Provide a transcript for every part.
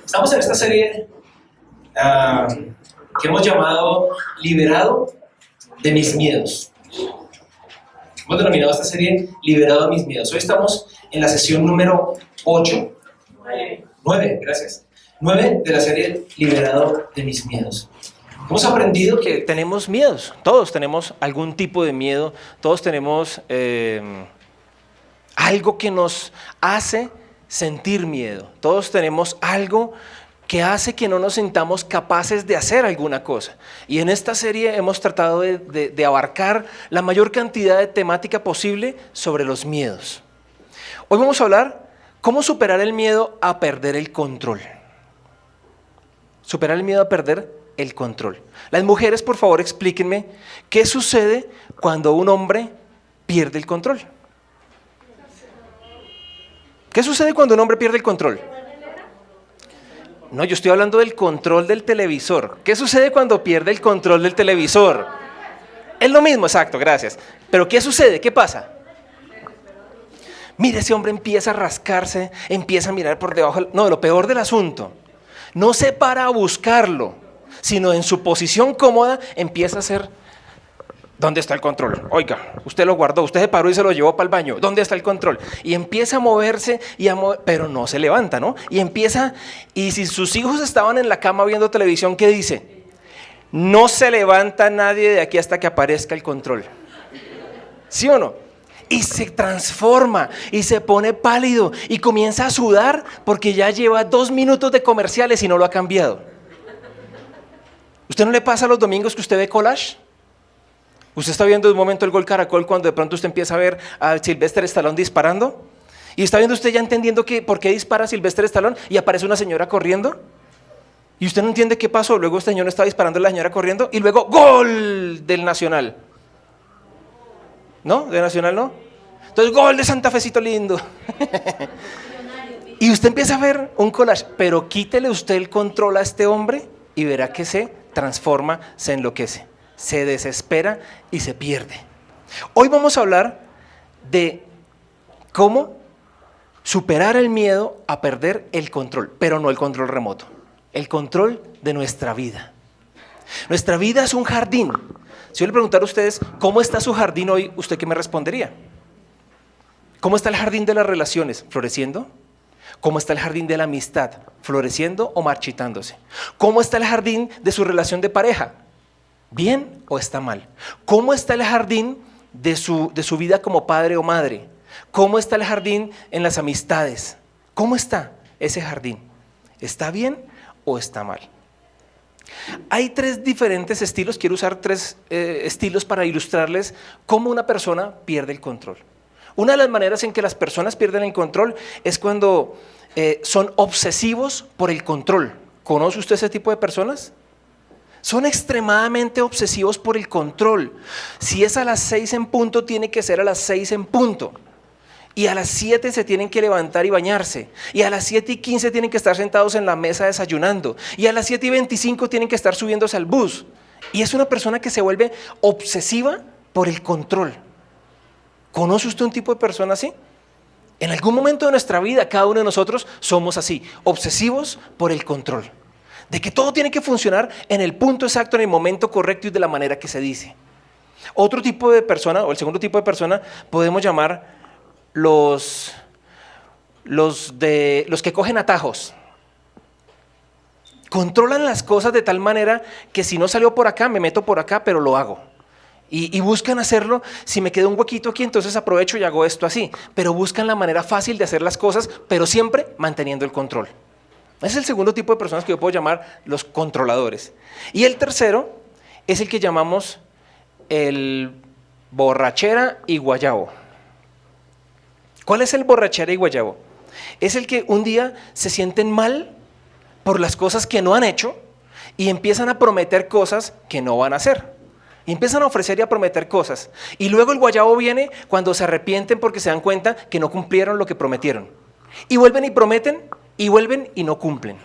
Estamos en esta serie que hemos llamado Liberado de mis miedos. Hemos denominado esta serie Liberado de mis miedos. Hoy estamos en la sesión número 8. 9, gracias. 9 de la serie Liberado de mis miedos. Hemos aprendido que tenemos miedos. Todos tenemos algún tipo de miedo. Todos tenemos algo que nos hace sentir miedo. Todos tenemos algo que hace que no nos sintamos capaces de hacer alguna cosa. Y en esta serie hemos tratado de abarcar la mayor cantidad de temática posible sobre los miedos. Hoy vamos a hablar cómo superar el miedo a perder el control. Superar el miedo a perder el control. Las mujeres, por favor, explíquenme qué sucede cuando un hombre pierde el control. ¿Qué sucede cuando un hombre pierde el control? No, yo estoy hablando del control del televisor. ¿Qué sucede cuando pierde el control del televisor? Es lo mismo, exacto, gracias. Pero ¿qué sucede? ¿Qué pasa? Mire, ese hombre empieza a rascarse, empieza a mirar por debajo. No, lo peor del asunto, no se para a buscarlo, sino en su posición cómoda empieza a hacer. ¿Dónde está el control? Oiga, usted lo guardó, usted se paró y se lo llevó para el baño. ¿Dónde está el control? Y empieza a moverse, pero no se levanta, ¿no? Y si sus hijos estaban en la cama viendo televisión, ¿qué dice? No se levanta nadie de aquí hasta que aparezca el control. ¿Sí o no? Y se transforma y se pone pálido y comienza a sudar porque ya lleva 2 minutos de comerciales y no lo ha cambiado. ¿Usted no le pasa los domingos que usted ve collage? Usted está viendo de un momento el Gol Caracol cuando de pronto usted empieza a ver a Sylvester Stallone disparando y está viendo usted ya entendiendo por qué dispara Sylvester Stallone y aparece una señora corriendo y usted no entiende qué pasó, luego este señor está disparando a la señora corriendo y luego ¡gol! Del Nacional. ¿No? ¿De Nacional no? Entonces ¡gol de Santa Fecito lindo! Y usted empieza a ver un collage, pero quítele usted el control a este hombre y verá que se transforma, se enloquece, se desespera y se pierde. Hoy vamos a hablar de cómo superar el miedo a perder el control, pero no el control remoto, el control de nuestra vida. Nuestra vida es un jardín. Si yo le preguntara a ustedes cómo está su jardín hoy, ¿usted qué me respondería? ¿Cómo está el jardín de las relaciones? ¿Floreciendo? ¿Cómo está el jardín de la amistad? ¿Floreciendo o marchitándose? ¿Cómo está el jardín de su relación de pareja? ¿Bien o está mal? ¿Cómo está el jardín de su vida como padre o madre? ¿Cómo está el jardín en las amistades? ¿Cómo está ese jardín? ¿Está bien o está mal? Hay 3 diferentes estilos, quiero usar 3 estilos para ilustrarles cómo una persona pierde el control. Una de las maneras en que las personas pierden el control es cuando son obsesivos por el control. ¿Conoce usted ese tipo de personas? Son extremadamente obsesivos por el control. Si es a las 6 en punto, tiene que ser a las 6 en punto. Y a las 7 se tienen que levantar y bañarse. Y a las 7:15 tienen que estar sentados en la mesa desayunando. Y a las 7:25 tienen que estar subiéndose al bus. Y es una persona que se vuelve obsesiva por el control. ¿Conoce usted un tipo de persona así? En algún momento de nuestra vida, cada uno de nosotros somos así, obsesivos por el control. De que todo tiene que funcionar en el punto exacto, en el momento correcto y de la manera que se dice. Otro tipo de persona, o el segundo tipo de persona, podemos llamar los que cogen atajos. Controlan las cosas de tal manera que si no salió por acá, me meto por acá, pero lo hago. Y buscan hacerlo, si me queda un huequito aquí, entonces aprovecho y hago esto así. Pero buscan la manera fácil de hacer las cosas, pero siempre manteniendo el control. Ese es el segundo tipo de personas que yo puedo llamar los controladores. Y el tercero es el que llamamos el borrachera y guayabo. ¿Cuál es el borrachera y guayabo? Es el que un día se sienten mal por las cosas que no han hecho y empiezan a prometer cosas que no van a hacer. Y empiezan a ofrecer y a prometer cosas. Y luego el guayabo viene cuando se arrepienten porque se dan cuenta que no cumplieron lo que prometieron. Y vuelven y prometen, y vuelven y no cumplen.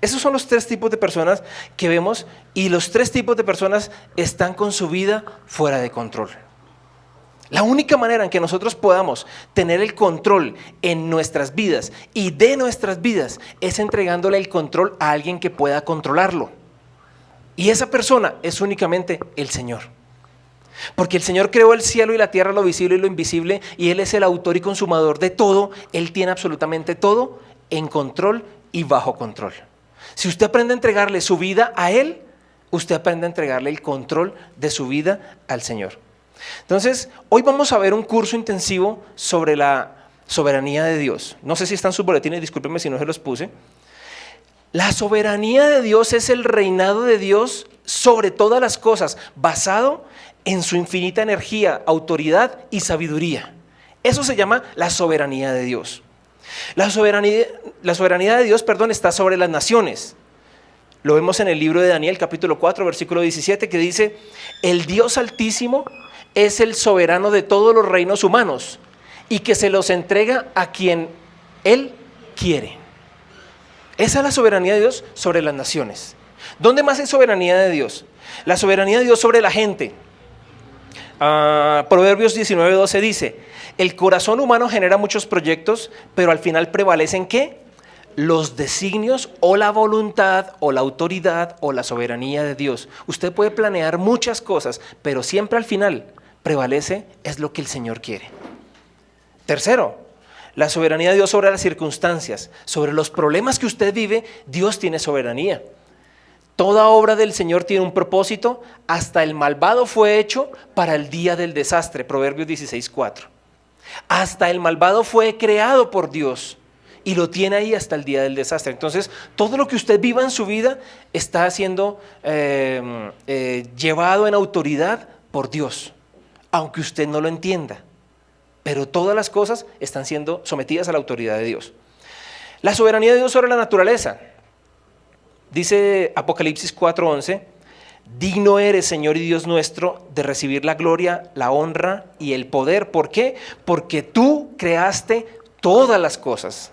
Esos son los 3 tipos de personas que vemos, y los 3 tipos de personas están con su vida fuera de control. La única manera en que nosotros podamos tener el control en nuestras vidas y de nuestras vidas es entregándole el control a alguien que pueda controlarlo. Y esa persona es únicamente el Señor. Porque el Señor creó el cielo y la tierra, lo visible y lo invisible, y Él es el autor y consumador de todo. Él tiene absolutamente todo en control y bajo control. Si usted aprende a entregarle su vida a Él, usted aprende a entregarle el control de su vida al Señor. Entonces, hoy vamos a ver un curso intensivo sobre la soberanía de Dios. No sé si están sus boletines, discúlpenme si no se los puse. La soberanía de Dios es el reinado de Dios sobre todas las cosas, basado en su infinita energía, autoridad y sabiduría. Eso se llama la soberanía de Dios. La soberanía de Dios, está sobre las naciones. Lo vemos en el libro de Daniel, capítulo 4, versículo 17, que dice: el Dios Altísimo es el soberano de todos los reinos humanos y que se los entrega a quien Él quiere. Esa es la soberanía de Dios sobre las naciones. ¿Dónde más hay soberanía de Dios? La soberanía de Dios sobre la gente. Proverbios 19:12 dice: el corazón humano genera muchos proyectos, pero al final prevalecen ¿qué? Los designios o la voluntad o la autoridad o la soberanía de Dios. Usted puede planear muchas cosas, pero siempre al final prevalece es lo que el Señor quiere. Tercero, la soberanía de Dios sobre las circunstancias, sobre los problemas que usted vive. Dios tiene soberanía. Toda obra del Señor tiene un propósito, hasta el malvado fue hecho para el día del desastre, Proverbios 16:4. Hasta el malvado fue creado por Dios y lo tiene ahí hasta el día del desastre. Entonces, todo lo que usted viva en su vida está siendo llevado en autoridad por Dios, aunque usted no lo entienda. Pero todas las cosas están siendo sometidas a la autoridad de Dios. La soberanía de Dios sobre la naturaleza. Dice Apocalipsis 4:11: digno eres, Señor y Dios nuestro, de recibir la gloria, la honra y el poder. ¿Por qué? Porque tú creaste todas las cosas.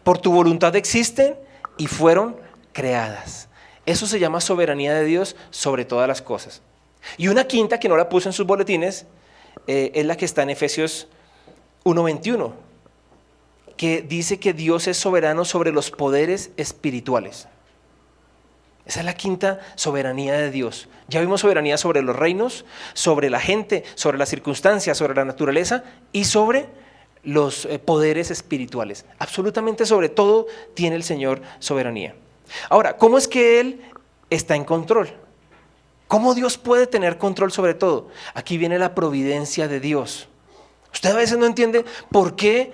Por tu voluntad existen y fueron creadas. Eso se llama soberanía de Dios sobre todas las cosas. Y una quinta que no la puse en sus boletines es la que está en Efesios 1:21, que dice que Dios es soberano sobre los poderes espirituales. Esa es la quinta soberanía de Dios. Ya vimos soberanía sobre los reinos, sobre la gente, sobre las circunstancias, sobre la naturaleza y sobre los poderes espirituales. Absolutamente sobre todo tiene el Señor soberanía. Ahora, ¿cómo es que Él está en control? ¿Cómo Dios puede tener control sobre todo? Aquí viene la providencia de Dios. Usted a veces no entiende por qué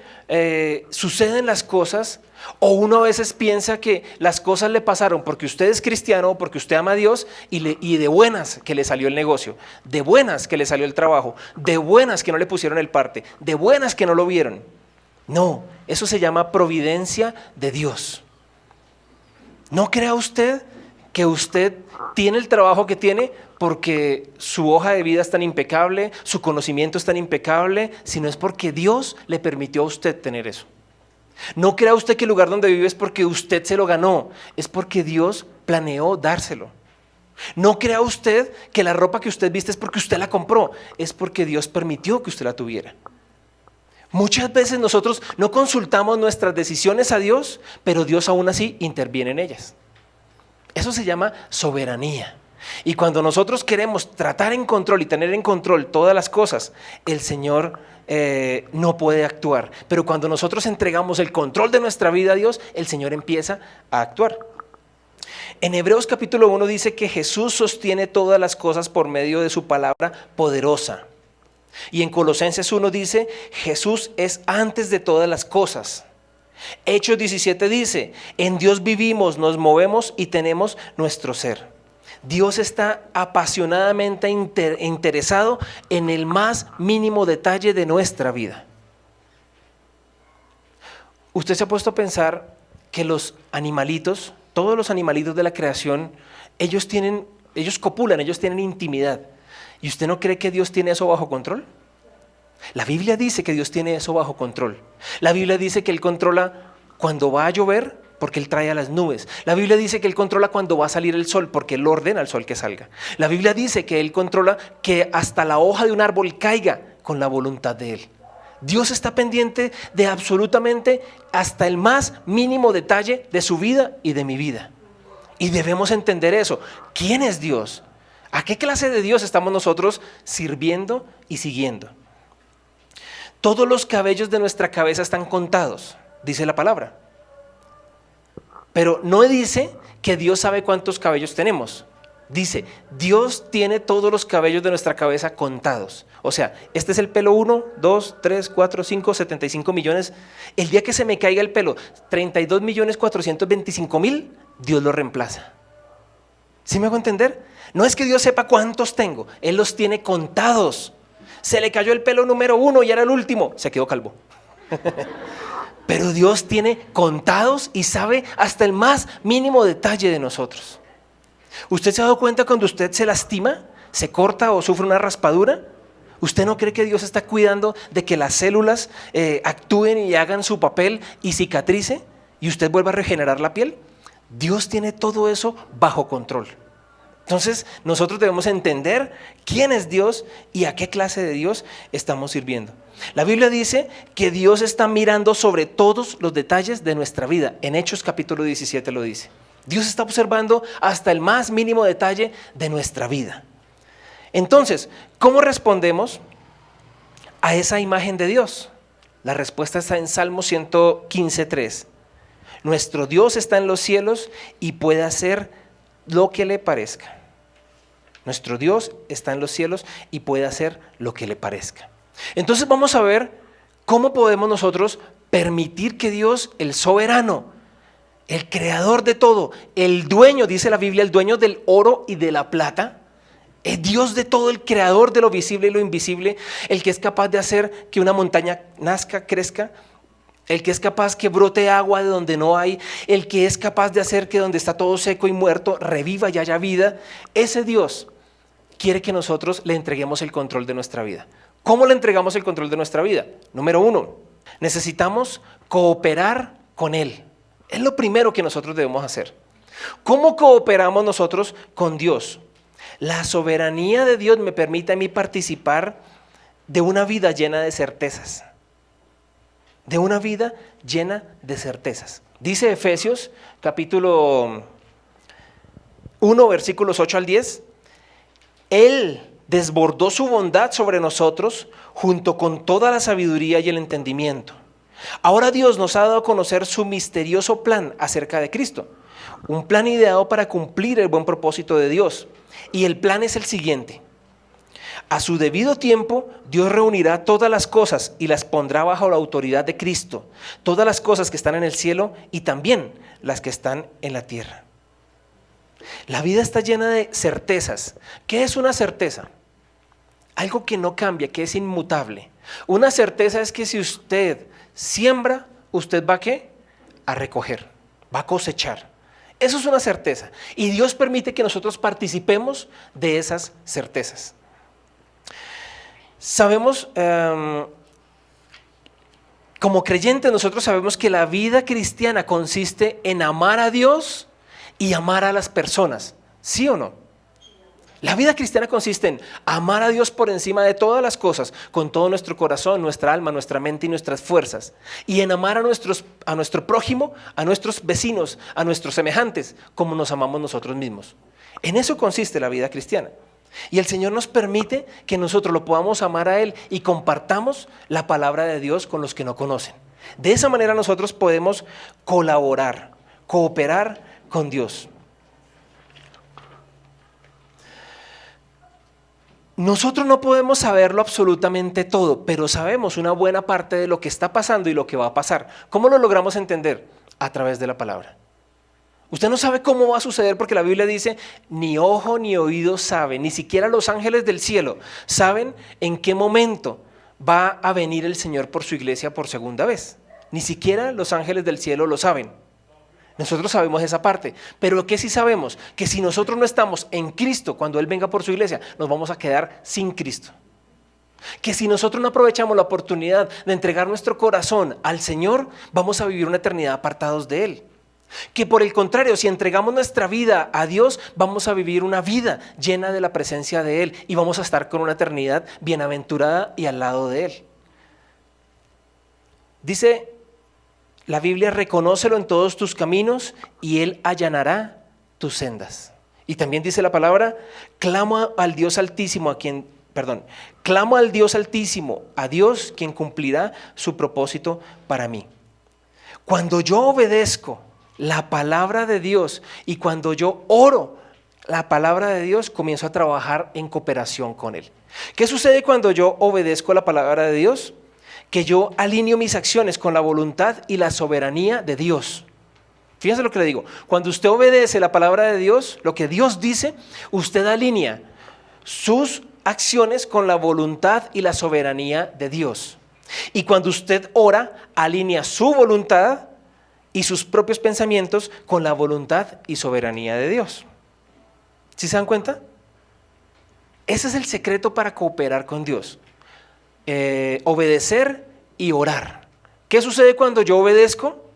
suceden las cosas, o uno a veces piensa que las cosas le pasaron porque usted es cristiano, porque usted ama a Dios y de buenas que le salió el negocio, de buenas que le salió el trabajo, de buenas que no le pusieron el parte, de buenas que no lo vieron. No, eso se llama providencia de Dios. ¿No crea usted que usted tiene el trabajo que tiene porque su hoja de vida es tan impecable, su conocimiento es tan impecable, sino es porque Dios le permitió a usted tener eso? No crea usted que el lugar donde vive es porque usted se lo ganó, es porque Dios planeó dárselo. No crea usted que la ropa que usted viste es porque usted la compró, es porque Dios permitió que usted la tuviera. Muchas veces nosotros no consultamos nuestras decisiones a Dios, pero Dios aún así interviene en ellas. Eso se llama soberanía. Y cuando nosotros queremos tratar en control y tener en control todas las cosas, el Señor no puede actuar. Pero cuando nosotros entregamos el control de nuestra vida a Dios, el Señor empieza a actuar. En Hebreos capítulo 1 dice que Jesús sostiene todas las cosas por medio de su palabra poderosa. Y en Colosenses 1 dice: Jesús es antes de todas las cosas. Hechos 17 dice: en Dios vivimos, nos movemos y tenemos nuestro ser. Dios está apasionadamente interesado en el más mínimo detalle de nuestra vida. ¿Usted se ha puesto a pensar que los animalitos, todos los animalitos de la creación, ellos copulan, ellos tienen intimidad? ¿Y usted no cree que Dios tiene eso bajo control? La Biblia dice que Dios tiene eso bajo control. La Biblia dice que Él controla cuando va a llover porque Él trae a las nubes. La Biblia dice que Él controla cuando va a salir el sol, porque Él ordena al sol que salga. La Biblia dice que Él controla que hasta la hoja de un árbol caiga con la voluntad de Él. Dios está pendiente de absolutamente hasta el más mínimo detalle de su vida y de mi vida. Y debemos entender eso. ¿Quién es Dios? ¿A qué clase de Dios estamos nosotros sirviendo y siguiendo? Todos los cabellos de nuestra cabeza están contados, dice la palabra. Pero no dice que Dios sabe cuántos cabellos tenemos. Dice, Dios tiene todos los cabellos de nuestra cabeza contados. O sea, este es el pelo 1, 2, 3, 4, 5, 75 millones. El día que se me caiga el pelo, 32.425.000, Dios lo reemplaza. ¿Sí me hago entender? No es que Dios sepa cuántos tengo, Él los tiene contados. Se le cayó el pelo número 1 y era el último, se quedó calvo. Pero Dios tiene contados y sabe hasta el más mínimo detalle de nosotros. ¿Usted se ha dado cuenta cuando usted se lastima, se corta o sufre una raspadura? ¿Usted no cree que Dios está cuidando de que las células actúen y hagan su papel y cicatrice y usted vuelva a regenerar la piel? Dios tiene todo eso bajo control. Entonces nosotros debemos entender quién es Dios y a qué clase de Dios estamos sirviendo. La Biblia dice que Dios está mirando sobre todos los detalles de nuestra vida. En Hechos capítulo 17 lo dice. Dios está observando hasta el más mínimo detalle de nuestra vida. Entonces, ¿cómo respondemos a esa imagen de Dios? La respuesta está en Salmo 115:3. Nuestro Dios está en los cielos y puede hacer lo que le parezca. Nuestro Dios está en los cielos y puede hacer lo que le parezca. Entonces vamos a ver cómo podemos nosotros permitir que Dios, el soberano, el creador de todo, el dueño, dice la Biblia, el dueño del oro y de la plata, el Dios de todo, el creador de lo visible y lo invisible, el que es capaz de hacer que una montaña nazca, crezca, el que es capaz que brote agua de donde no hay, el que es capaz de hacer que donde está todo seco y muerto reviva y haya vida. Ese Dios quiere que nosotros le entreguemos el control de nuestra vida. ¿Cómo le entregamos el control de nuestra vida? Número 1, necesitamos cooperar con Él. Es lo primero que nosotros debemos hacer. ¿Cómo cooperamos nosotros con Dios? La soberanía de Dios me permite a mí participar de una vida llena de certezas. De una vida llena de certezas. Dice Efesios capítulo 1 versículos 8 al 10. Él desbordó su bondad sobre nosotros junto con toda la sabiduría y el entendimiento. Ahora Dios nos ha dado a conocer su misterioso plan acerca de Cristo. Un plan ideado para cumplir el buen propósito de Dios. Y el plan es el siguiente. A su debido tiempo, Dios reunirá todas las cosas y las pondrá bajo la autoridad de Cristo. Todas las cosas que están en el cielo y también las que están en la tierra. La vida está llena de certezas. ¿Qué es una certeza? Algo que no cambia, que es inmutable. Una certeza es que si usted siembra, usted va ¿a qué? A recoger, va a cosechar. Eso es una certeza. Y Dios permite que nosotros participemos de esas certezas. Sabemos, como creyentes nosotros sabemos que la vida cristiana consiste en amar a Dios y amar a las personas. ¿Sí o no? La vida cristiana consiste en amar a Dios por encima de todas las cosas, con todo nuestro corazón, nuestra alma, nuestra mente y nuestras fuerzas. Y en amar a nuestro prójimo, a nuestros vecinos, a nuestros semejantes, como nos amamos nosotros mismos. En eso consiste la vida cristiana. Y el Señor nos permite que nosotros lo podamos amar a Él y compartamos la palabra de Dios con los que no conocen. De esa manera nosotros podemos colaborar, cooperar con Dios. Nosotros no podemos saberlo absolutamente todo, pero sabemos una buena parte de lo que está pasando y lo que va a pasar. ¿Cómo lo logramos entender? A través de la palabra. Usted no sabe cómo va a suceder porque la Biblia dice, ni ojo ni oído sabe, ni siquiera los ángeles del cielo saben en qué momento va a venir el Señor por su iglesia por segunda vez. Ni siquiera los ángeles del cielo lo saben. Nosotros sabemos esa parte, pero lo que sí sabemos, que si nosotros no estamos en Cristo cuando Él venga por su iglesia, nos vamos a quedar sin Cristo. Que si nosotros no aprovechamos la oportunidad de entregar nuestro corazón al Señor, vamos a vivir una eternidad apartados de Él. Que por el contrario, si entregamos nuestra vida a Dios, vamos a vivir una vida llena de la presencia de Él y vamos a estar con una eternidad bienaventurada y al lado de Él. Dice la Biblia: reconócelo en todos tus caminos y Él allanará tus sendas. Y también dice la palabra: clamo al Dios Altísimo, clamo al Dios Altísimo, a Dios quien cumplirá su propósito para mí. Cuando yo obedezco la palabra de Dios y cuando yo oro la palabra de Dios, comienzo a trabajar en cooperación con Él. ¿Qué sucede cuando yo obedezco la palabra de Dios? Que yo alineo mis acciones con la voluntad y la soberanía de Dios. Fíjense lo que le digo: cuando usted obedece la palabra de Dios, lo que Dios dice, usted alinea sus acciones con la voluntad y la soberanía de Dios. Y cuando usted ora, alinea su voluntad y sus propios pensamientos con la voluntad y soberanía de Dios. ¿Sí se dan cuenta? Ese es el secreto para cooperar con Dios. Obedecer y orar. ¿Qué sucede cuando yo obedezco?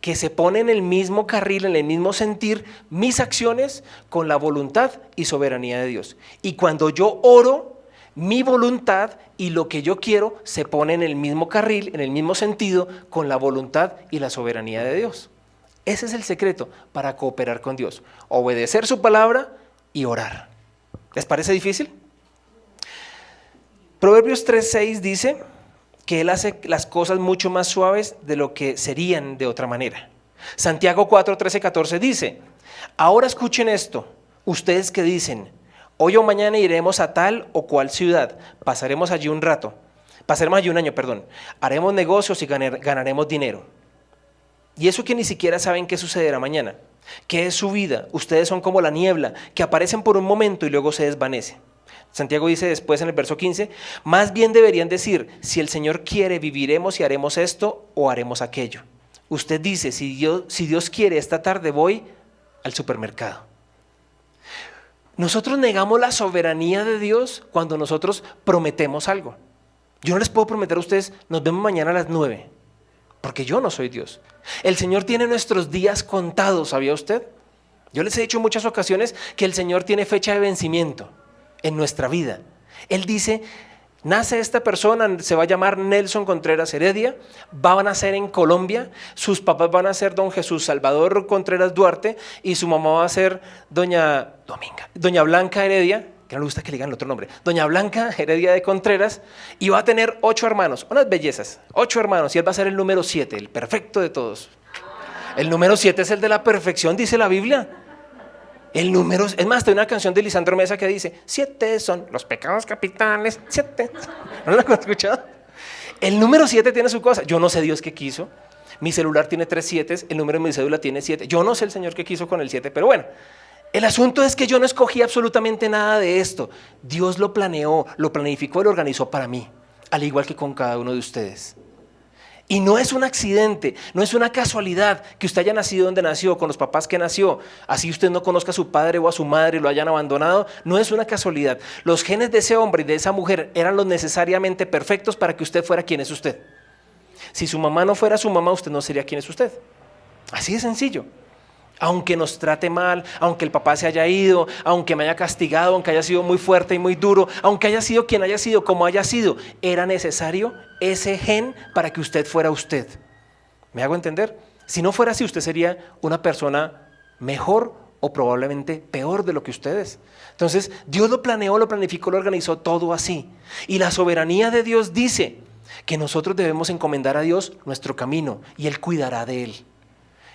Que se pone en el mismo carril, en el mismo sentir, mis acciones con la voluntad y soberanía de Dios. Y cuando yo oro, mi voluntad y lo que yo quiero se pone en el mismo carril, en el mismo sentido, con la voluntad y la soberanía de Dios. Ese es el secreto para cooperar con Dios: obedecer su palabra y orar. ¿Les parece difícil? Proverbios 3:6 dice que Él hace las cosas mucho más suaves de lo que serían de otra manera. Santiago 4:13-14 dice: ahora escuchen esto, ustedes que dicen: hoy o mañana iremos a tal o cual ciudad, pasaremos allí un año, haremos negocios y ganaremos dinero. Y eso que ni siquiera saben qué sucederá mañana, qué es su vida. Ustedes son como la niebla, que aparecen por un momento y luego se desvanece. Santiago dice después en el verso 15: más bien deberían decir, si el Señor quiere, viviremos y haremos esto o haremos aquello. Usted dice, si Dios quiere, esta tarde voy al supermercado. Nosotros negamos la soberanía de Dios cuando nosotros prometemos algo. Yo no les puedo prometer a ustedes: nos vemos mañana a las 9, porque yo no soy Dios. El Señor tiene nuestros días contados, ¿sabía usted? Yo les he dicho en muchas ocasiones que el Señor tiene fecha de vencimiento en nuestra vida. Él dice: nace esta persona, se va a llamar Nelson Contreras Heredia, va a nacer en Colombia, sus papás van a ser don Jesús Salvador Contreras Duarte y su mamá va a ser doña Blanca Heredia, que no le gusta que le digan el otro nombre, doña Blanca Heredia de Contreras, y va a tener 8 hermanos, unas bellezas, 8 hermanos, y él va a ser el número 7, el perfecto de todos. El número 7 es el de la perfección, dice la Biblia. El número, es más, hay una canción de Lisandro Mesa que dice: 7 son los pecados capitales, 7. ¿No lo han escuchado? El número 7 tiene su cosa. Yo no sé Dios qué quiso. Mi celular tiene 3 7, el número de mi cédula tiene 7. Yo no sé el Señor qué quiso con el 7, pero bueno. El asunto es que yo no escogí absolutamente nada de esto. Dios lo planeó, lo planificó y lo organizó para mí, al igual que con cada uno de ustedes. Y no es un accidente, no es una casualidad que usted haya nacido donde nació, con los papás que nació. Así usted no conozca a su padre o a su madre y lo hayan abandonado, no es una casualidad. Los genes de ese hombre y de esa mujer eran los necesariamente perfectos para que usted fuera quien es usted. Si su mamá no fuera su mamá, usted no sería quien es usted. Así de sencillo. Aunque nos trate mal, aunque el papá se haya ido, aunque me haya castigado, aunque haya sido muy fuerte y muy duro, aunque haya sido quien haya sido, como haya sido, era necesario ese gen para que usted fuera usted. ¿Me hago entender? Si no fuera así, usted sería una persona mejor o probablemente peor de lo que usted es. Entonces, Dios lo planeó, lo planificó, lo organizó todo así. Y la soberanía de Dios dice que nosotros debemos encomendar a Dios nuestro camino y Él cuidará de él.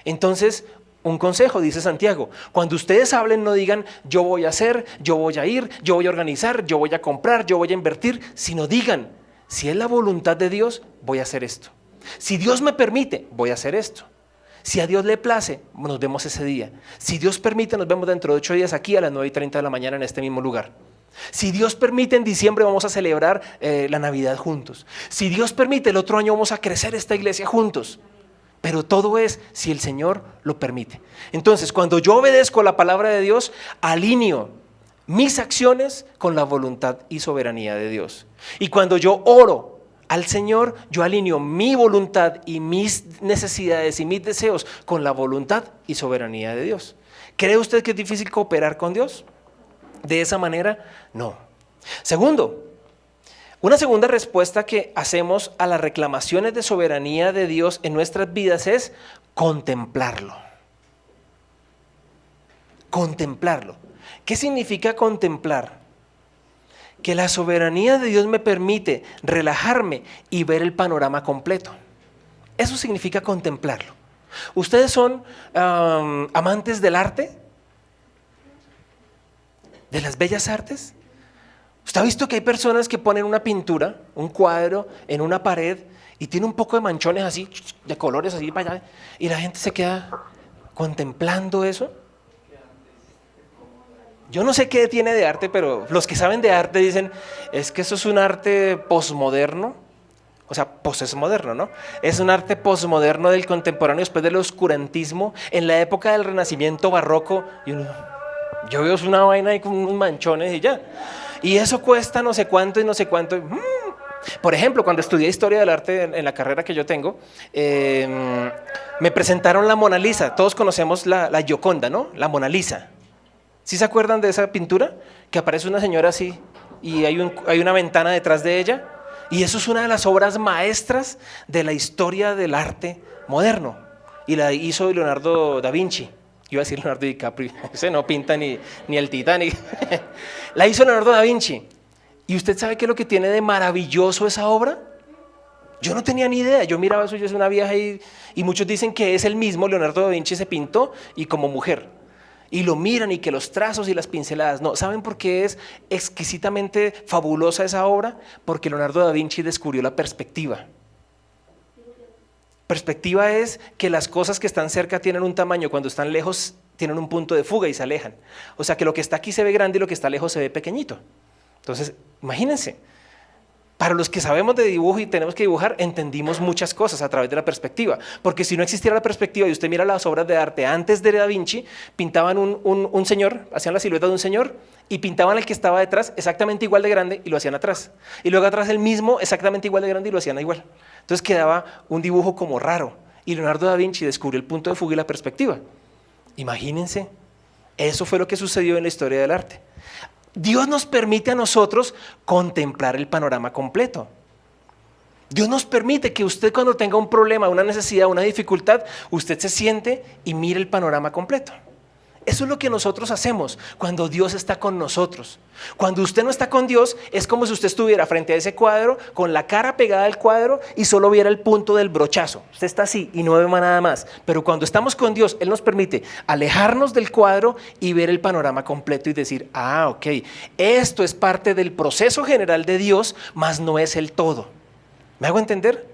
Entonces, un consejo, dice Santiago: cuando ustedes hablen, no digan yo voy a hacer, yo voy a ir, yo voy a organizar, yo voy a comprar, yo voy a invertir, sino digan: si es la voluntad de Dios, voy a hacer esto. Si Dios me permite, voy a hacer esto. Si a Dios le place, nos vemos ese día. Si Dios permite, nos vemos dentro de 8 días aquí a las 9:30 de la mañana en este mismo lugar. Si Dios permite, en diciembre vamos a celebrar la Navidad juntos. Si Dios permite, el otro año vamos a crecer esta iglesia juntos. Pero todo es si el Señor lo permite. Entonces, cuando yo obedezco la palabra de Dios, alineo mis acciones con la voluntad y soberanía de Dios. Y cuando yo oro al Señor, yo alineo mi voluntad y mis necesidades y mis deseos con la voluntad y soberanía de Dios. ¿Cree usted que es difícil cooperar con Dios de esa manera? No. Segundo, una segunda respuesta que hacemos a las reclamaciones de soberanía de Dios en nuestras vidas es contemplarlo. Contemplarlo. ¿Qué significa contemplar? Que la soberanía de Dios me permite relajarme y ver el panorama completo. Eso significa contemplarlo. ¿Ustedes son amantes del arte? ¿De las bellas artes? ¿Usted ha visto que hay personas que ponen una pintura, un cuadro en una pared y tiene un poco de manchones así, de colores así para allá, y la gente se queda contemplando eso? Yo no sé qué tiene de arte, pero los que saben de arte dicen, es que eso es un arte posmoderno, o sea, posmoderno, ¿no? Es un arte posmoderno del contemporáneo después del oscurantismo, en la época del Renacimiento barroco, y yo veo una vaina ahí con unos manchones y ya. Y eso cuesta no sé cuánto y no sé cuánto. Por ejemplo, cuando estudié Historia del Arte en la carrera que yo tengo, me presentaron la Mona Lisa. Todos conocemos la Gioconda, ¿no? La Mona Lisa. ¿Sí se acuerdan de esa pintura? Que aparece una señora así y hay una ventana detrás de ella. Y eso es una de las obras maestras de la historia del arte moderno. Y la hizo Leonardo da Vinci. Iba a decir Leonardo DiCaprio, ese no pinta ni el Titanic. La hizo Leonardo da Vinci. ¿Y usted sabe qué es lo que tiene de maravilloso esa obra? Yo no tenía ni idea. Yo miraba eso, yo soy una vieja y muchos dicen que es el mismo Leonardo da Vinci se pintó y como mujer. Y lo miran y que los trazos y las pinceladas. No, ¿saben por qué es exquisitamente fabulosa esa obra? Porque Leonardo da Vinci descubrió la perspectiva. Perspectiva es que las cosas que están cerca tienen un tamaño, cuando están lejos tienen un punto de fuga y se alejan. O sea que lo que está aquí se ve grande y lo que está lejos se ve pequeñito. Entonces, imagínense, para los que sabemos de dibujo y tenemos que dibujar, entendimos muchas cosas a través de la perspectiva. Porque si no existiera la perspectiva y usted mira las obras de arte antes de Da Vinci, pintaban un señor, hacían la silueta de un señor y pintaban al que estaba detrás exactamente igual de grande y lo hacían atrás. Y luego atrás el mismo exactamente igual de grande y lo hacían igual. Entonces quedaba un dibujo como raro. Y Leonardo da Vinci descubrió el punto de fuga y la perspectiva. Imagínense, eso fue lo que sucedió en la historia del arte. Dios nos permite a nosotros contemplar el panorama completo. Dios nos permite que usted cuando tenga un problema, una necesidad, una dificultad, usted se siente y mire el panorama completo. Eso es lo que nosotros hacemos cuando Dios está con nosotros. Cuando usted no está con Dios, es como si usted estuviera frente a ese cuadro, con la cara pegada al cuadro y solo viera el punto del brochazo. Usted está así y no ve nada más. Pero cuando estamos con Dios, Él nos permite alejarnos del cuadro y ver el panorama completo y decir, ok, esto es parte del proceso general de Dios, mas no es el todo. ¿Me hago entender?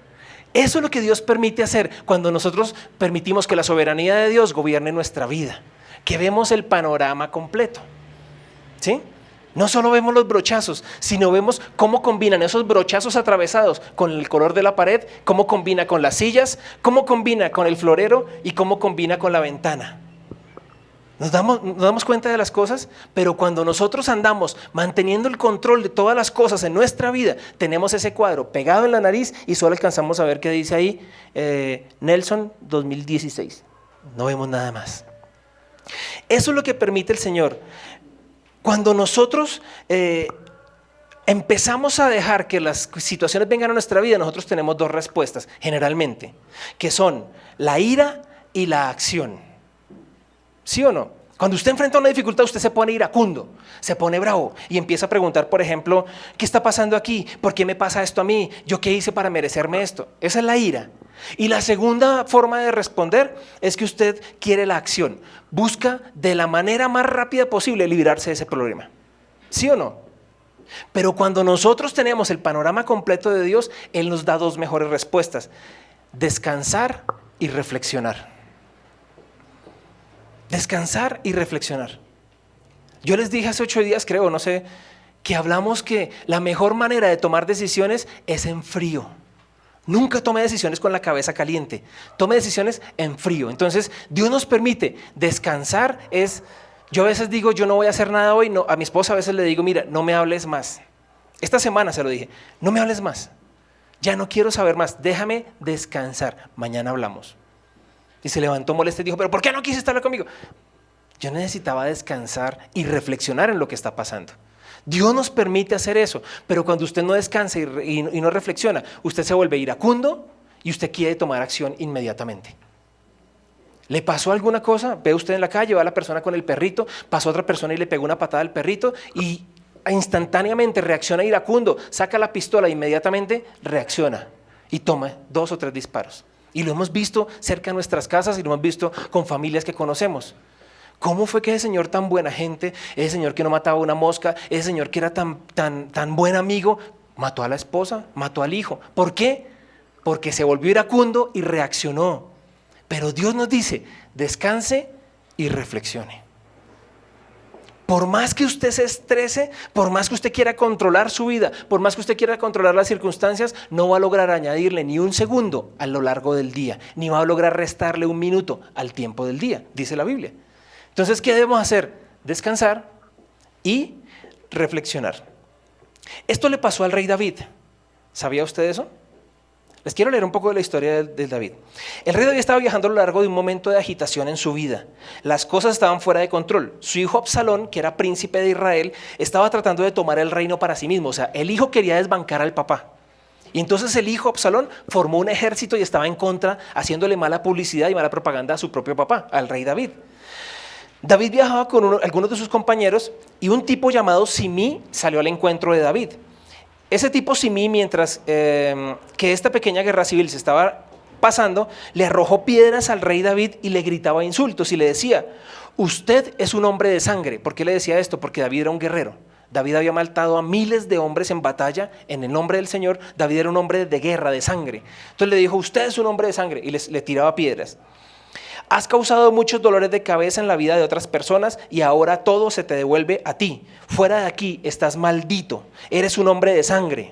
Eso es lo que Dios permite hacer cuando nosotros permitimos que la soberanía de Dios gobierne nuestra vida. Que vemos el panorama completo, ¿sí? No solo vemos los brochazos, sino vemos cómo combinan esos brochazos atravesados con el color de la pared, cómo combina con las sillas, cómo combina con el florero y cómo combina con la ventana. Nos damos cuenta de las cosas, pero cuando nosotros andamos manteniendo el control de todas las cosas en nuestra vida, tenemos ese cuadro pegado en la nariz y solo alcanzamos a ver qué dice ahí, Nelson 2016. No vemos nada más. Eso es lo que permite el Señor. Cuando nosotros empezamos a dejar que las situaciones vengan a nuestra vida, nosotros tenemos dos respuestas, generalmente, que son la ira y la acción. ¿Sí o no? Cuando usted enfrenta una dificultad, usted se pone iracundo, se pone bravo y empieza a preguntar, por ejemplo, ¿qué está pasando aquí? ¿Por qué me pasa esto a mí? ¿Yo qué hice para merecerme esto? Esa es la ira. Y la segunda forma de responder es que usted quiere la acción. Busca de la manera más rápida posible librarse de ese problema. ¿Sí o no? Pero cuando nosotros tenemos el panorama completo de Dios, Él nos da dos mejores respuestas: descansar y reflexionar. Descansar y reflexionar. Yo les dije hace 8 días, creo, no sé, que hablamos que la mejor manera de tomar decisiones es en frío. Nunca tome decisiones con la cabeza caliente. Tome decisiones en frío. Entonces, Dios nos permite descansar. Yo a veces digo, yo no voy a hacer nada hoy. No, a mi esposa a veces le digo, mira, no me hables más. Esta semana se lo dije, no me hables más. Ya no quiero saber más, déjame descansar, mañana hablamos. Y se levantó molesto y dijo, pero ¿por qué no quisiste hablar conmigo? Yo necesitaba descansar y reflexionar en lo que está pasando. Dios nos permite hacer eso, pero cuando usted no descansa y no reflexiona, usted se vuelve iracundo y usted quiere tomar acción inmediatamente. ¿Le pasó alguna cosa? Ve usted en la calle, va la persona con el perrito, pasó otra persona y le pegó una patada al perrito y instantáneamente reacciona iracundo, saca la pistola e inmediatamente reacciona y toma 2 o 3 disparos. Y lo hemos visto cerca de nuestras casas y lo hemos visto con familias que conocemos. ¿Cómo fue que ese señor tan buena gente, ese señor que no mataba una mosca, ese señor que era tan buen amigo, mató a la esposa, mató al hijo? ¿Por qué? Porque se volvió iracundo y reaccionó. Pero Dios nos dice, descanse y reflexione. Por más que usted se estrese, por más que usted quiera controlar su vida, por más que usted quiera controlar las circunstancias, no va a lograr añadirle ni un segundo a lo largo del día, ni va a lograr restarle un minuto al tiempo del día, dice la Biblia. Entonces, ¿qué debemos hacer? Descansar y reflexionar. Esto le pasó al rey David. ¿Sabía usted eso? Les quiero leer un poco de la historia de David. El rey David estaba viajando a lo largo de un momento de agitación en su vida. Las cosas estaban fuera de control. Su hijo Absalón, que era príncipe de Israel, estaba tratando de tomar el reino para sí mismo. O sea, el hijo quería desbancar al papá. Y entonces el hijo Absalón formó un ejército y estaba en contra, haciéndole mala publicidad y mala propaganda a su propio papá, al rey David. David viajaba con algunos de sus compañeros y un tipo llamado Simí salió al encuentro de David. Ese tipo Simí, mientras que esta pequeña guerra civil se estaba pasando, le arrojó piedras al rey David y le gritaba insultos y le decía, usted es un hombre de sangre. ¿Por qué le decía esto? Porque David era un guerrero. David había matado a miles de hombres en batalla en el nombre del Señor. David era un hombre de guerra, de sangre. Entonces le dijo, usted es un hombre de sangre y le tiraba piedras. Has causado muchos dolores de cabeza en la vida de otras personas y ahora todo se te devuelve a ti. Fuera de aquí estás maldito, eres un hombre de sangre.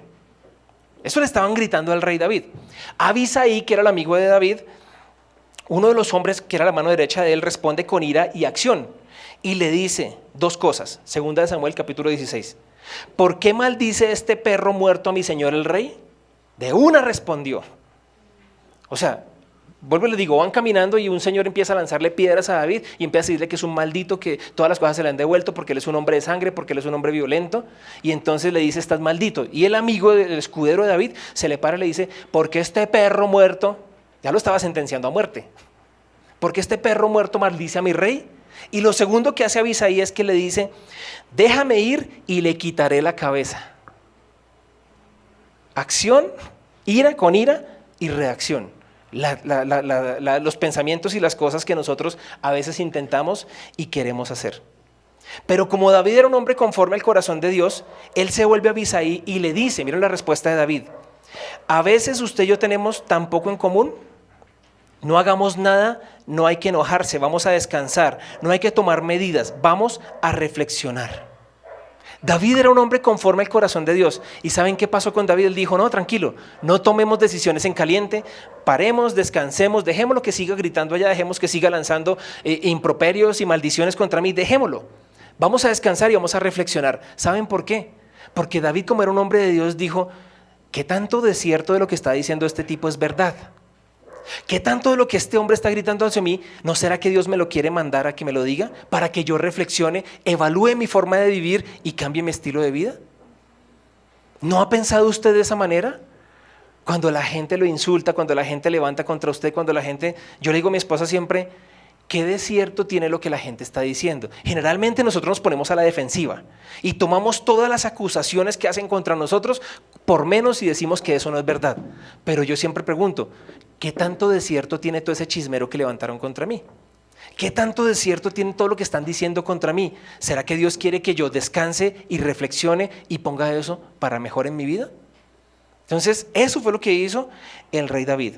Eso le estaban gritando al rey David. Abisai, que era el amigo de David, uno de los hombres que era la mano derecha de él, responde con ira y acción y le dice 2 cosas. Segunda de Samuel capítulo 16. ¿Por qué maldice este perro muerto a mi señor el rey? De una respondió. O sea, vuelvo y le digo, van caminando y un señor empieza a lanzarle piedras a David y empieza a decirle que es un maldito, que todas las cosas se le han devuelto porque él es un hombre de sangre, porque él es un hombre violento, y entonces le dice, estás maldito. Y el amigo del escudero de David se le para y le dice, ¿por qué este perro muerto? Ya lo estaba sentenciando a muerte. ¿Por qué este perro muerto maldice a mi rey? Y lo segundo que hace Abisai es que le dice, déjame ir y le quitaré la cabeza. Acción, ira con ira y reacción. Los pensamientos y las cosas que nosotros a veces intentamos y queremos hacer. Pero como David era un hombre conforme al corazón de Dios, él se vuelve a Abisai y le dice, miren la respuesta de David, a veces usted y yo tenemos tan poco en común, no hagamos nada, no hay que enojarse, vamos a descansar, no hay que tomar medidas, vamos a reflexionar. David era un hombre conforme al corazón de Dios. ¿Y saben qué pasó con David? Él dijo, no, tranquilo, no tomemos decisiones en caliente, paremos, descansemos, dejémoslo que siga gritando allá, dejemos que siga lanzando improperios y maldiciones contra mí, dejémoslo. Vamos a descansar y vamos a reflexionar. ¿Saben por qué? Porque David, como era un hombre de Dios, dijo, ¿qué tanto de cierto de lo que está diciendo este tipo es verdad? ¿Qué tanto de lo que este hombre está gritando hacia mí, no será que Dios me lo quiere mandar a que me lo diga? Para que yo reflexione, evalúe mi forma de vivir y cambie mi estilo de vida. ¿No ha pensado usted de esa manera? Cuando la gente lo insulta, cuando la gente levanta contra usted, cuando la gente... Yo le digo a mi esposa siempre, ¿qué de cierto tiene lo que la gente está diciendo? Generalmente nosotros nos ponemos a la defensiva y tomamos todas las acusaciones que hacen contra nosotros por menos y decimos que eso no es verdad. Pero yo siempre pregunto, ¿qué tanto de cierto tiene todo ese chismero que levantaron contra mí? ¿Qué tanto de cierto tiene todo lo que están diciendo contra mí? ¿Será que Dios quiere que yo descanse y reflexione y ponga eso para mejor en mi vida? Entonces, eso fue lo que hizo el rey David.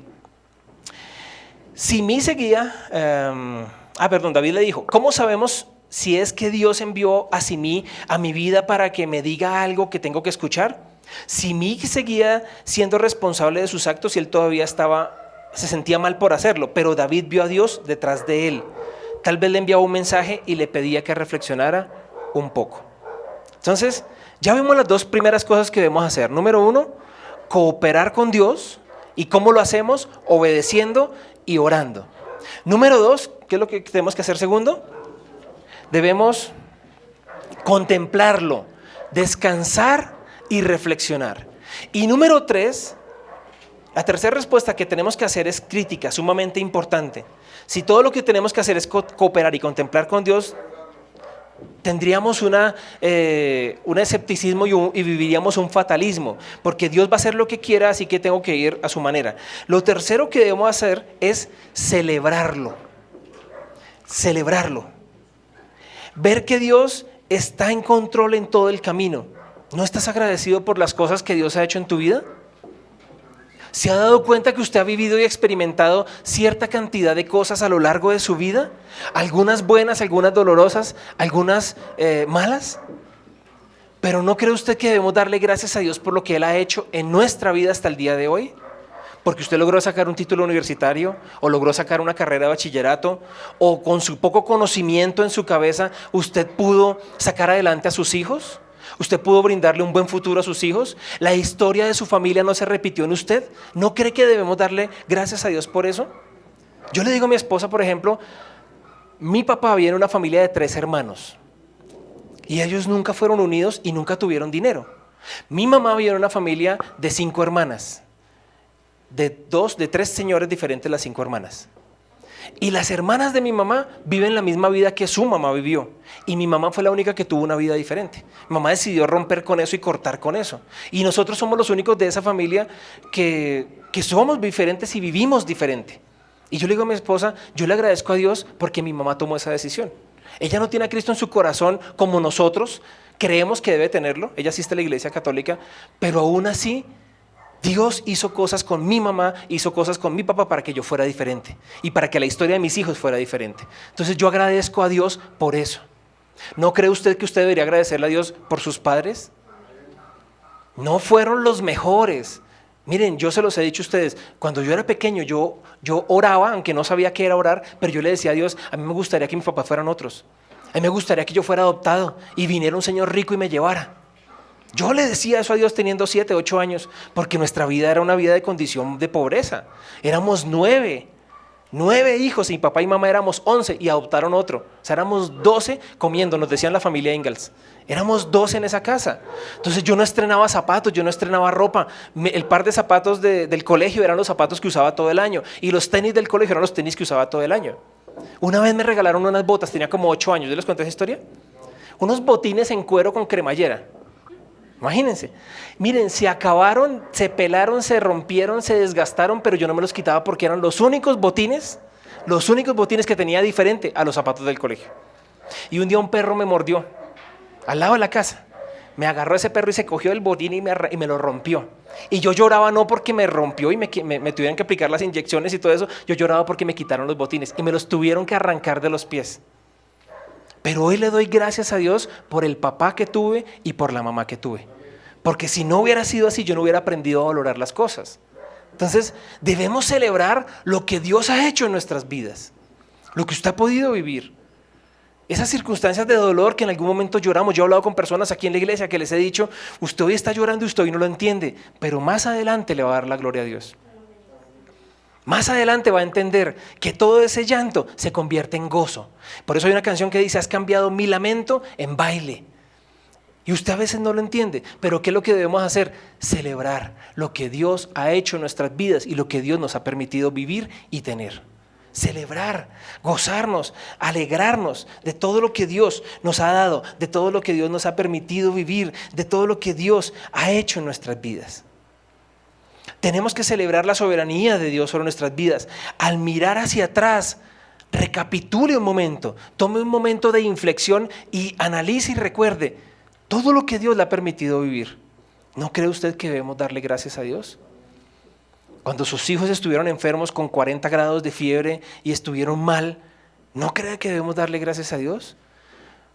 Simí seguía, David le dijo, ¿cómo sabemos si es que Dios envió a Simí a mi vida para que me diga algo que tengo que escuchar? Simí seguía siendo responsable de sus actos y él todavía se sentía mal por hacerlo, pero David vio a Dios detrás de él. Tal vez le enviaba un mensaje y le pedía que reflexionara un poco. Entonces, ya vimos las 2 primeras cosas que debemos hacer. Número 1, cooperar con Dios. ¿Y cómo lo hacemos? Obedeciendo y orando. Número 2, ¿qué es lo que tenemos que hacer segundo? Debemos contemplarlo, descansar y reflexionar. Y número 3, la tercera respuesta que tenemos que hacer es crítica, sumamente importante. Si todo lo que tenemos que hacer es cooperar y contemplar con Dios, tendríamos un escepticismo y viviríamos un fatalismo, porque Dios va a hacer lo que quiera, así que tengo que ir a su manera. Lo tercero que debemos hacer es celebrarlo. Celebrarlo. Ver que Dios está en control en todo el camino. ¿No estás agradecido por las cosas que Dios ha hecho en tu vida? ¿Se ha dado cuenta que usted ha vivido y experimentado cierta cantidad de cosas a lo largo de su vida? Algunas buenas, algunas dolorosas, algunas malas. Pero ¿no cree usted que debemos darle gracias a Dios por lo que Él ha hecho en nuestra vida hasta el día de hoy? Porque usted logró sacar un título universitario, o logró sacar una carrera de bachillerato, o con su poco conocimiento en su cabeza, usted pudo sacar adelante a sus hijos. ¿Usted pudo brindarle un buen futuro a sus hijos? ¿La historia de su familia no se repitió en usted? ¿No cree que debemos darle gracias a Dios por eso? Yo le digo a mi esposa, por ejemplo, mi papá viene de una familia de 3 hermanos y ellos nunca fueron unidos y nunca tuvieron dinero. Mi mamá viene de una familia de 5 hermanas, de 3 señores diferentes las 5 hermanas. Y las hermanas de mi mamá viven la misma vida que su mamá vivió. Y mi mamá fue la única que tuvo una vida diferente. Mi mamá decidió romper con eso y cortar con eso. Y nosotros somos los únicos de esa familia que somos diferentes y vivimos diferente. Y yo le digo a mi esposa, yo le agradezco a Dios porque mi mamá tomó esa decisión. Ella no tiene a Cristo en su corazón como nosotros creemos que debe tenerlo. Ella asiste a la iglesia católica, pero aún así Dios hizo cosas con mi mamá, hizo cosas con mi papá para que yo fuera diferente y para que la historia de mis hijos fuera diferente. Entonces yo agradezco a Dios por eso. ¿No cree usted que usted debería agradecerle a Dios por sus padres? No fueron los mejores. Miren, yo se los he dicho a ustedes, cuando yo era pequeño yo oraba, aunque no sabía qué era orar, pero yo le decía a Dios, a mí me gustaría que mis papás fueran otros. A mí me gustaría que yo fuera adoptado y viniera un señor rico y me llevara. Yo le decía eso a Dios teniendo 7, 8 años, porque nuestra vida era una vida de condición de pobreza. Éramos 9 hijos, y mi papá y mamá éramos 11 y adoptaron otro. O sea, éramos 12 comiendo, nos decían la familia Ingalls. Éramos 12 en esa casa. Entonces yo no estrenaba zapatos, yo no estrenaba ropa. El par de zapatos del colegio eran los zapatos que usaba todo el año, y los tenis del colegio eran los tenis que usaba todo el año. Una vez me regalaron unas botas, tenía como 8 años, ¿yo les conté esa historia? Unos botines en cuero con cremallera. Imagínense, miren, se acabaron, se pelaron, se rompieron, se desgastaron, pero yo no me los quitaba porque eran los únicos botines que tenía diferente a los zapatos del colegio. Y un día un perro me mordió al lado de la casa. Me agarró ese perro y se cogió el botín y me lo rompió. Y yo lloraba no porque me rompió y me tuvieran que aplicar las inyecciones y todo eso. Yo lloraba porque me quitaron los botines y me los tuvieron que arrancar de los pies. Pero hoy le doy gracias a Dios por el papá que tuve y por la mamá que tuve. Porque si no hubiera sido así, yo no hubiera aprendido a valorar las cosas. Entonces, debemos celebrar lo que Dios ha hecho en nuestras vidas, lo que usted ha podido vivir. Esas circunstancias de dolor que en algún momento lloramos. Yo he hablado con personas aquí en la iglesia que les he dicho, usted hoy está llorando y usted hoy no lo entiende, pero más adelante le va a dar la gloria a Dios. Más adelante va a entender que todo ese llanto se convierte en gozo. Por eso hay una canción que dice, has cambiado mi lamento en baile. Y usted a veces no lo entiende, pero ¿qué es lo que debemos hacer? Celebrar lo que Dios ha hecho en nuestras vidas y lo que Dios nos ha permitido vivir y tener. Celebrar, gozarnos, alegrarnos de todo lo que Dios nos ha dado, de todo lo que Dios nos ha permitido vivir, de todo lo que Dios ha hecho en nuestras vidas. Tenemos que celebrar la soberanía de Dios sobre nuestras vidas. Al mirar hacia atrás, recapitule un momento, tome un momento de inflexión y analice y recuerde todo lo que Dios le ha permitido vivir. ¿No cree usted que debemos darle gracias a Dios? Cuando sus hijos estuvieron enfermos con 40 grados de fiebre y estuvieron mal, ¿no cree que debemos darle gracias a Dios?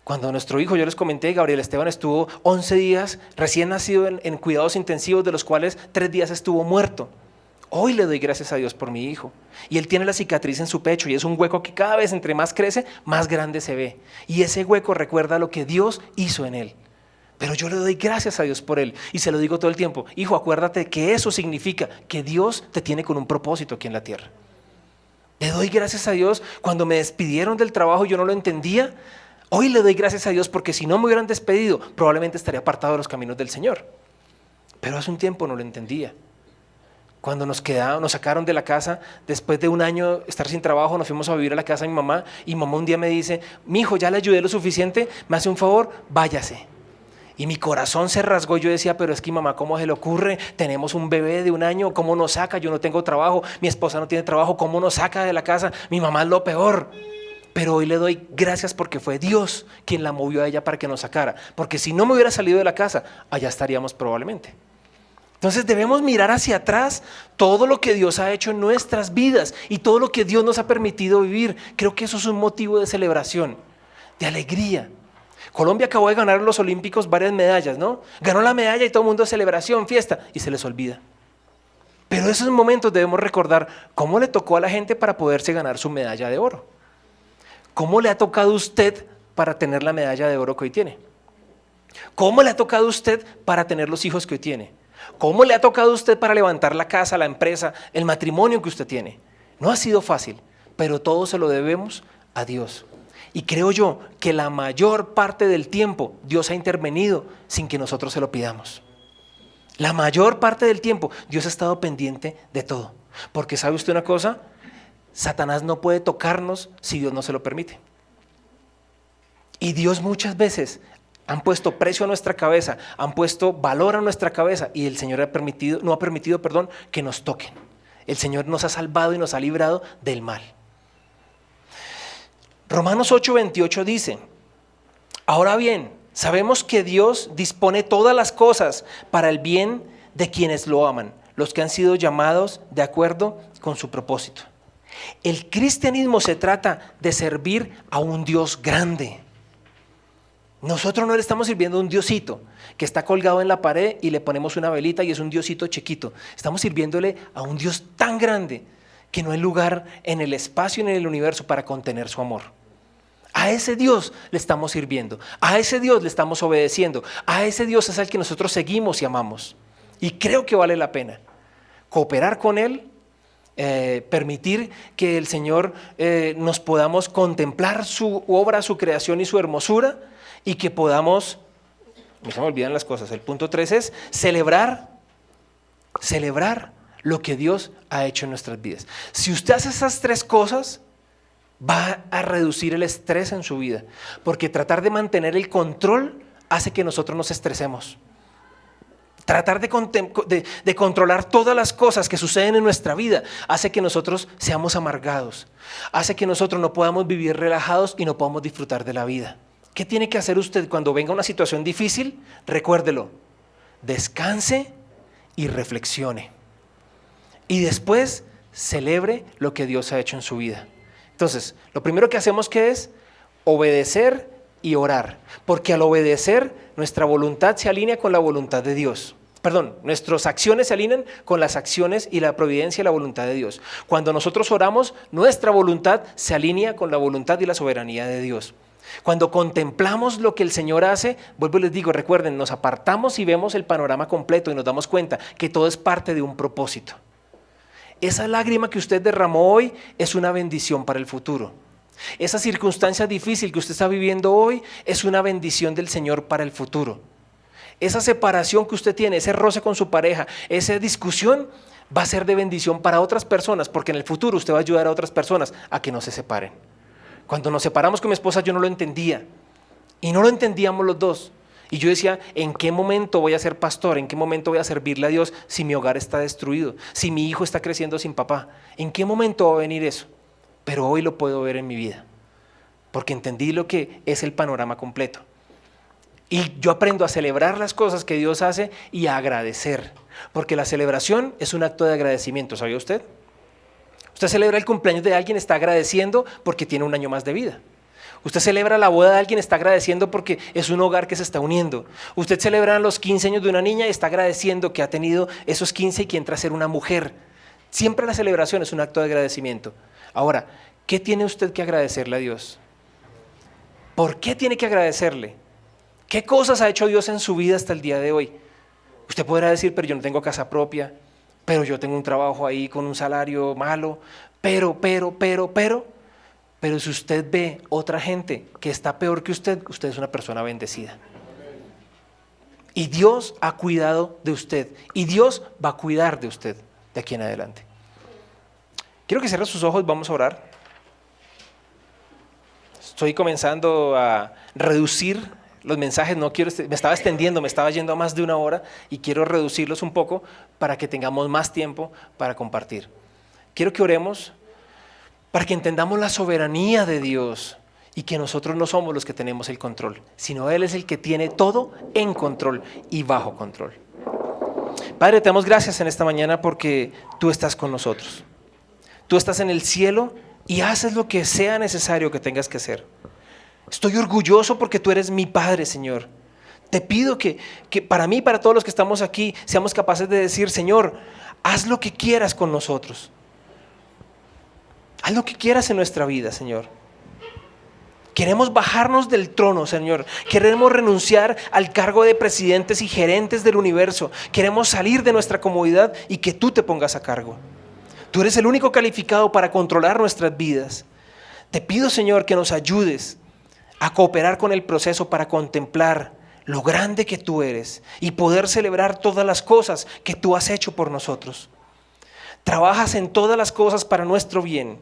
Cuando nuestro hijo, yo les comenté, Gabriel Esteban estuvo 11 días recién nacido en cuidados intensivos, de los cuales 3 días estuvo muerto. Hoy le doy gracias a Dios por mi hijo. Y él tiene la cicatriz en su pecho y es un hueco que cada vez entre más crece, más grande se ve. Y ese hueco recuerda lo que Dios hizo en él. Pero yo le doy gracias a Dios por él y se lo digo todo el tiempo. Hijo, acuérdate que eso significa que Dios te tiene con un propósito aquí en la tierra. Le doy gracias a Dios cuando me despidieron del trabajo y yo no lo entendía. Hoy le doy gracias a Dios porque si no me hubieran despedido, probablemente estaría apartado de los caminos del Señor. Pero hace un tiempo no lo entendía. Cuando nos sacaron de la casa, después de un año estar sin trabajo, nos fuimos a vivir a la casa de mi mamá y mamá un día me dice, mi hijo, ya le ayudé lo suficiente, me hace un favor, váyase. Y mi corazón se rasgó, yo decía, pero es que mamá, ¿cómo se le ocurre? Tenemos un bebé de un año, ¿cómo nos saca? Yo no tengo trabajo, mi esposa no tiene trabajo, ¿cómo nos saca de la casa? Mi mamá es lo peor. Pero hoy le doy gracias porque fue Dios quien la movió a ella para que nos sacara. Porque si no me hubiera salido de la casa, allá estaríamos probablemente. Entonces debemos mirar hacia atrás todo lo que Dios ha hecho en nuestras vidas y todo lo que Dios nos ha permitido vivir. Creo que eso es un motivo de celebración, de alegría. Colombia acabó de ganar los Olímpicos varias medallas, ¿no? Ganó la medalla y todo el mundo celebración, fiesta, y se les olvida. Pero esos momentos debemos recordar cómo le tocó a la gente para poderse ganar su medalla de oro. ¿Cómo le ha tocado a usted para tener la medalla de oro que hoy tiene? ¿Cómo le ha tocado a usted para tener los hijos que hoy tiene? ¿Cómo le ha tocado a usted para levantar la casa, la empresa, el matrimonio que usted tiene? No ha sido fácil, pero todo se lo debemos a Dios. Y creo yo que la mayor parte del tiempo Dios ha intervenido sin que nosotros se lo pidamos. La mayor parte del tiempo Dios ha estado pendiente de todo. Porque ¿sabe usted una cosa? Satanás no puede tocarnos si Dios no se lo permite. Y Dios muchas veces han puesto precio a nuestra cabeza, han puesto valor a nuestra cabeza y el Señor no ha permitido que nos toquen. El Señor nos ha salvado y nos ha librado del mal. Romanos 8:28 dice, ahora bien, sabemos que Dios dispone todas las cosas para el bien de quienes lo aman, los que han sido llamados de acuerdo con su propósito. El cristianismo se trata de servir a un Dios grande. Nosotros no le estamos sirviendo a un diosito que está colgado en la pared y le ponemos una velita y es un diosito chiquito. Estamos sirviéndole a un Dios tan grande que no hay lugar en el espacio ni en el universo para contener su amor. A ese Dios le estamos sirviendo, a ese Dios le estamos obedeciendo, a ese Dios es al que nosotros seguimos y amamos. Y creo que vale la pena cooperar con Él, permitir que el Señor nos podamos contemplar su obra, su creación y su hermosura y que podamos, no se me olvidan las cosas, el punto 3 es celebrar lo que Dios ha hecho en nuestras vidas. Si usted hace esas 3 cosas, va a reducir el estrés en su vida, porque tratar de mantener el control hace que nosotros nos estresemos. Tratar de controlar todas las cosas que suceden en nuestra vida hace que nosotros seamos amargados, hace que nosotros no podamos vivir relajados y no podamos disfrutar de la vida. ¿Qué tiene que hacer usted cuando venga una situación difícil? Recuérdelo, descanse y reflexione. Y después celebre lo que Dios ha hecho en su vida. Entonces, lo primero que hacemos que es obedecer y orar, porque al obedecer nuestra voluntad se alinea con la voluntad de Dios. Nuestras acciones se alinean con las acciones y la providencia y la voluntad de Dios. Cuando nosotros oramos, nuestra voluntad se alinea con la voluntad y la soberanía de Dios. Cuando contemplamos lo que el Señor hace, vuelvo y les digo, recuerden, nos apartamos y vemos el panorama completo y nos damos cuenta que todo es parte de un propósito. Esa lágrima que usted derramó hoy es una bendición para el futuro. Esa circunstancia difícil que usted está viviendo hoy es una bendición del Señor para el futuro. Esa separación que usted tiene, ese roce con su pareja, esa discusión va a ser de bendición para otras personas, porque en el futuro usted va a ayudar a otras personas a que no se separen. Cuando nos separamos con mi esposa yo no lo entendía y no lo entendíamos los dos. Y yo decía, ¿en qué momento voy a ser pastor? ¿En qué momento voy a servirle a Dios si mi hogar está destruido? Si mi hijo está creciendo sin papá. ¿En qué momento va a venir eso? Pero hoy lo puedo ver en mi vida, porque entendí lo que es el panorama completo. Y yo aprendo a celebrar las cosas que Dios hace y a agradecer, porque la celebración es un acto de agradecimiento, ¿sabía usted? Usted celebra el cumpleaños de alguien, está agradeciendo porque tiene un año más de vida. Usted celebra la boda de alguien, está agradeciendo porque es un hogar que se está uniendo. Usted celebra los 15 años de una niña y está agradeciendo que ha tenido esos 15 y que entra a ser una mujer. Siempre la celebración es un acto de agradecimiento. Ahora, ¿qué tiene usted que agradecerle a Dios? ¿Por qué tiene que agradecerle? ¿Qué cosas ha hecho Dios en su vida hasta el día de hoy? Usted podrá decir, pero yo no tengo casa propia, pero yo tengo un trabajo ahí con un salario malo, pero si usted ve otra gente que está peor que usted es una persona bendecida. Y Dios ha cuidado de usted, y Dios va a cuidar de usted de aquí en adelante. Quiero que cierre sus ojos, vamos a orar. Estoy comenzando a reducir los mensajes, no quiero, me estaba extendiendo, me estaba yendo a más de 1 hora y quiero reducirlos un poco para que tengamos más tiempo para compartir. Quiero que oremos para que entendamos la soberanía de Dios y que nosotros no somos los que tenemos el control, sino Él es el que tiene todo en control y bajo control. Padre, te damos gracias en esta mañana porque tú estás con nosotros. Tú estás en el cielo y haces lo que sea necesario que tengas que hacer. Estoy orgulloso porque tú eres mi Padre, Señor. Te pido que para mí, para todos los que estamos aquí, seamos capaces de decir, Señor, haz lo que quieras con nosotros. Haz lo que quieras en nuestra vida, Señor. Queremos bajarnos del trono, Señor. Queremos renunciar al cargo de presidentes y gerentes del universo. Queremos salir de nuestra comodidad y que tú te pongas a cargo. Tú eres el único calificado para controlar nuestras vidas. Te pido, Señor, que nos ayudes a cooperar con el proceso para contemplar lo grande que tú eres y poder celebrar todas las cosas que tú has hecho por nosotros. Trabajas en todas las cosas para nuestro bien.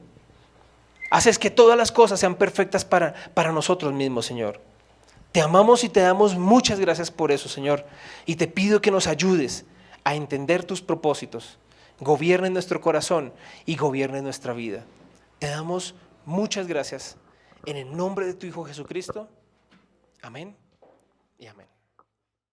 Haces que todas las cosas sean perfectas para nosotros mismos, Señor. Te amamos y te damos muchas gracias por eso, Señor. Y te pido que nos ayudes a entender tus propósitos. Gobierna en nuestro corazón y gobierna en nuestra vida. Te damos muchas gracias. En el nombre de tu Hijo Jesucristo. Amén y amén.